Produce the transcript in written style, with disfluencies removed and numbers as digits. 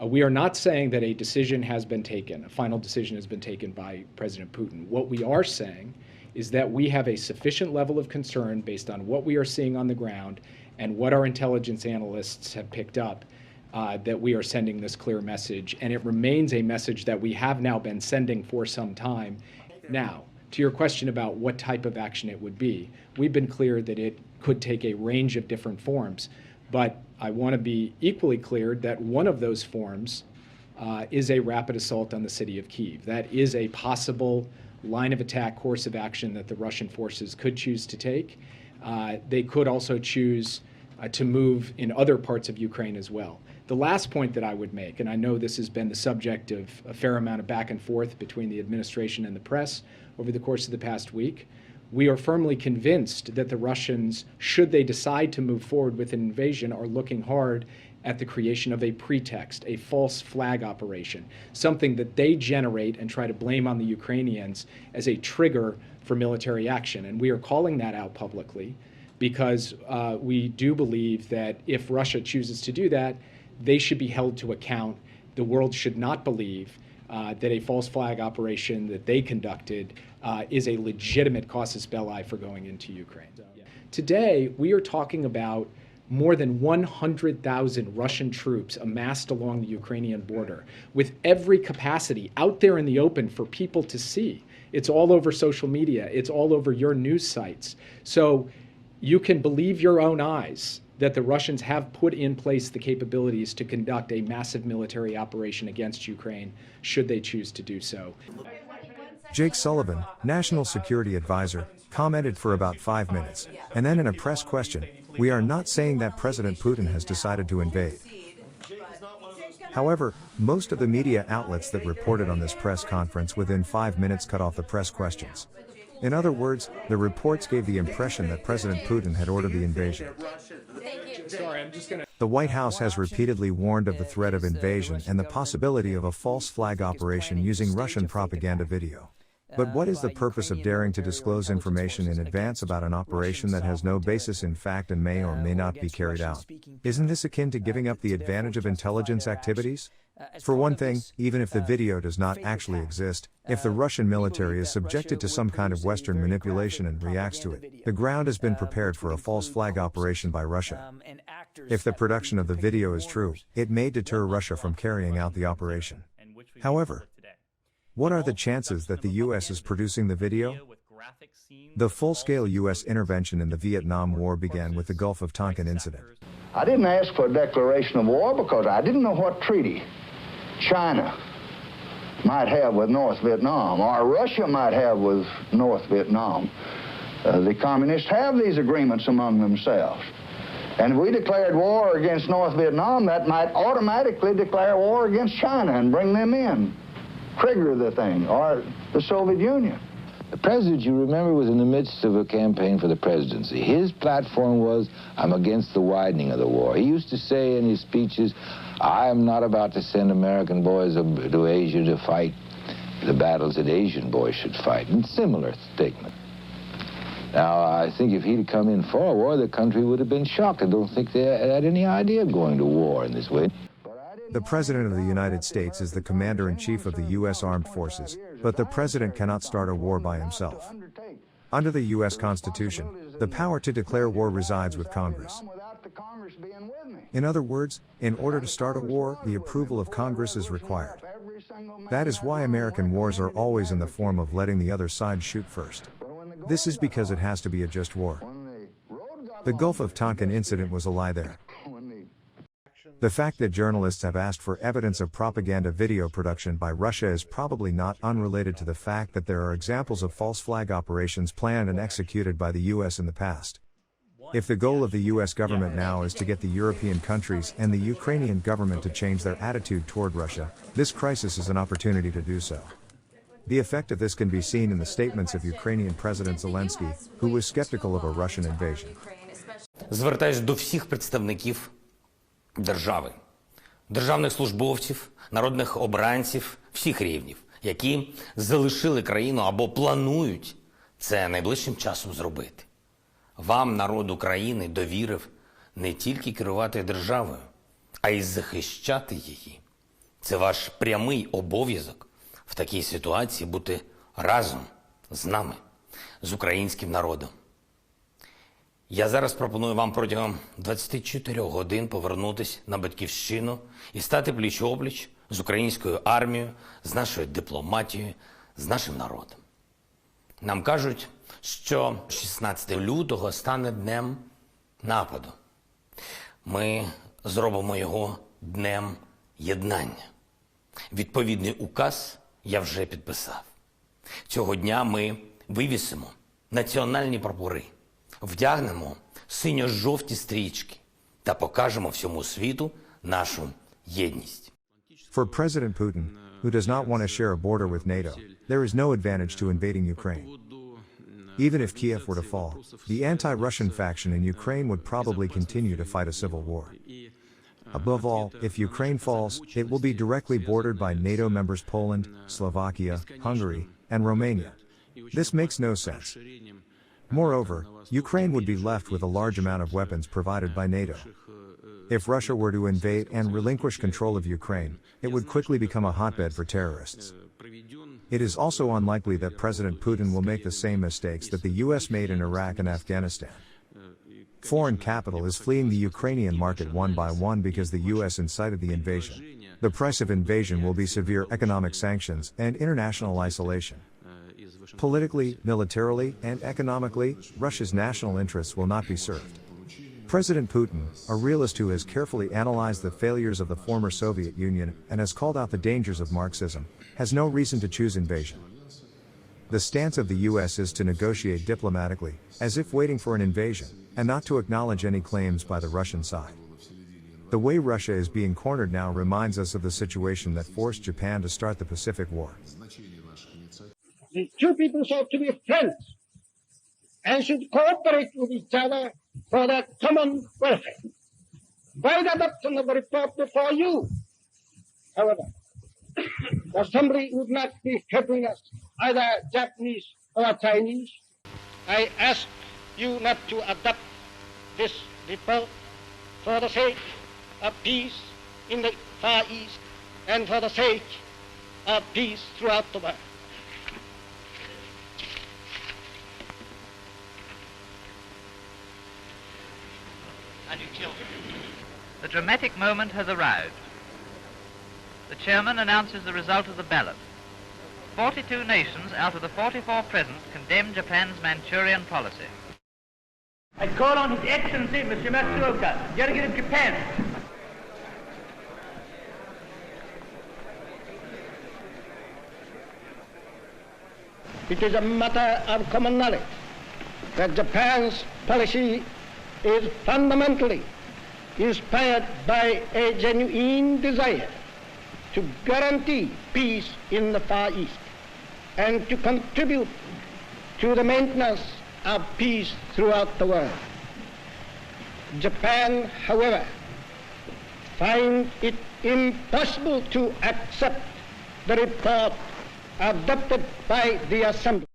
We are not saying that a decision has been taken, a final decision has been taken by President Putin. What we are saying is that we have a sufficient level of concern based on what we are seeing on the ground and what our intelligence analysts have picked up, that we are sending this clear message, and it remains a message that we have now been sending for some time. Now, to your question about what type of action it would be, we've been clear that it could take a range of different forms, but I want to be equally clear that one of those forms is a rapid assault on the city of Kyiv. That is a possible line of attack course of action that the Russian forces could choose to take. They could also choose to move in other parts of Ukraine as well. The last point that I would make, and I know this has been the subject of a fair amount of back and forth between the administration and the press over the course of the past week, we are firmly convinced that the Russians, should they decide to move forward with an invasion, are looking hard at the creation of a pretext, a false flag operation, something that they generate and try to blame on the Ukrainians as a trigger for military action. And we are calling that out publicly because we do believe that if Russia chooses to do that, they should be held to account. The world should not believe that a false flag operation that they conducted is a legitimate casus belli for going into Ukraine. Today, we are talking about more than 100,000 Russian troops amassed along the Ukrainian border, with every capacity out there in the open for people to see. It's all over social media. It's all over your news sites. So you can believe your own eyes that the Russians have put in place the capabilities to conduct a massive military operation against Ukraine, should they choose to do so. Jake Sullivan, National Security Advisor, commented for about 5 minutes, and then in a press question, "We are not saying that President Putin has decided to invade." However, most of the media outlets that reported on this press conference within 5 minutes cut off the press questions. In other words, the reports gave the impression that President Putin had ordered the invasion. The White House has repeatedly warned of the threat of invasion and the possibility of a false flag operation using Russian propaganda video. But what is the purpose of daring to disclose information in advance about an operation that has no basis in fact and may or may not be carried out? Isn't this akin to giving up the advantage of intelligence activities? For one thing, even if the video does not actually exist, if the Russian military is subjected to some kind of Western manipulation and reacts to it, the ground has been prepared for a false flag operation by Russia. If the production of the video is true, it may deter Russia from carrying out the operation. However, what are the chances that the U.S. is producing the video? The full-scale U.S. intervention in the Vietnam War began with the Gulf of Tonkin incident. I didn't ask for a declaration of war because I didn't know what treaty China might have with North Vietnam, or Russia might have with North Vietnam. The communists have these agreements among themselves. And if we declared war against North Vietnam, that might automatically declare war against China and bring them in, trigger the thing, or the Soviet Union. The president, you remember, was in the midst of a campaign for the presidency. His platform was, I'm against the widening of the war. He used to say in his speeches, I am not about to send American boys to Asia to fight the battles that Asian boys should fight, and similar statement. Now, I think if he'd come in for a war, the country would have been shocked. I don't think they had any idea of going to war in this way. The President of the United States is the Commander-in-Chief of the U.S. Armed Forces, but the President cannot start a war by himself. Under the U.S. Constitution, the power to declare war resides with Congress. In other words, in order to start a war, the approval of Congress is required. That is why American wars are always in the form of letting the other side shoot first. This is because it has to be a just war. The Gulf of Tonkin incident was a lie there. The fact that journalists have asked for evidence of propaganda video production by Russia is probably not unrelated to the fact that there are examples of false flag operations planned and executed by the U.S. in the past. If the goal of the U.S. government now is to get the European countries and the Ukrainian government to change their attitude toward Russia, this crisis is an opportunity to do so. The effect of this can be seen in the statements of Ukrainian President Zelensky, who was skeptical of a Russian invasion. Звертаюсь до всіх представників держави, державних службовців, народних обранців всіх рівнів, які залишили країну або планують це найближчим часом зробити. Вам народ України довірив не тільки керувати державою, а й захищати її. Це ваш прямий обов'язок в такій ситуації бути разом з нами, з українським народом. Я зараз пропоную вам протягом 24 годин повернутися на Батьківщину і стати пліч-опліч з українською армією, з нашою дипломатією, з нашим народом. Нам кажуть, що 16 лютого стане днем нападу. Ми зробимо його днем єднання. Відповідний указ я вже підписав. Цього дня ми вивісимо національні прапори, вдягнемо синьо-жовті стрічки та покажемо всьому світу нашу єдність. For President Putin, who does not want to share a border with NATO, there is no advantage to invading Ukraine. Even if Kiev were to fall, the anti-Russian faction in Ukraine would probably continue to fight a civil war. Above all, if Ukraine falls, it will be directly bordered by NATO members Poland, Slovakia, Hungary, and Romania. This makes no sense. Moreover, Ukraine would be left with a large amount of weapons provided by NATO. If Russia were to invade and relinquish control of Ukraine, it would quickly become a hotbed for terrorists. It is also unlikely that President Putin will make the same mistakes that the US made in Iraq and Afghanistan. Foreign capital is fleeing the Ukrainian market one by one because the US incited the invasion. The price of invasion will be severe economic sanctions and international isolation. Politically, militarily, and economically, Russia's national interests will not be served. President Putin, a realist who has carefully analyzed the failures of the former Soviet Union and has called out the dangers of Marxism, has no reason to choose invasion. The stance of the US is to negotiate diplomatically, as if waiting for an invasion, and not to acknowledge any claims by the Russian side. The way Russia is being cornered now reminds us of the situation that forced Japan to start the Pacific War. The two peoples ought to be friends and should cooperate with each other for their common welfare. By the adoption of the report before you, however, the Assembly would not be helping us, either Japanese or Chinese. I ask you not to adopt this report for the sake of peace in the Far East and for the sake of peace throughout the world. The dramatic moment has arrived. The chairman announces the result of the ballot. 42 nations out of the 44 present condemn Japan's Manchurian policy. I call on His Excellency, Mr. Matsuoka, Delegate of Japan. It is a matter of common knowledge that Japan's policy is fundamentally inspired by a genuine desire to guarantee peace in the Far East and to contribute to the maintenance of peace throughout the world. Japan, however, finds it impossible to accept the report adopted by the Assembly.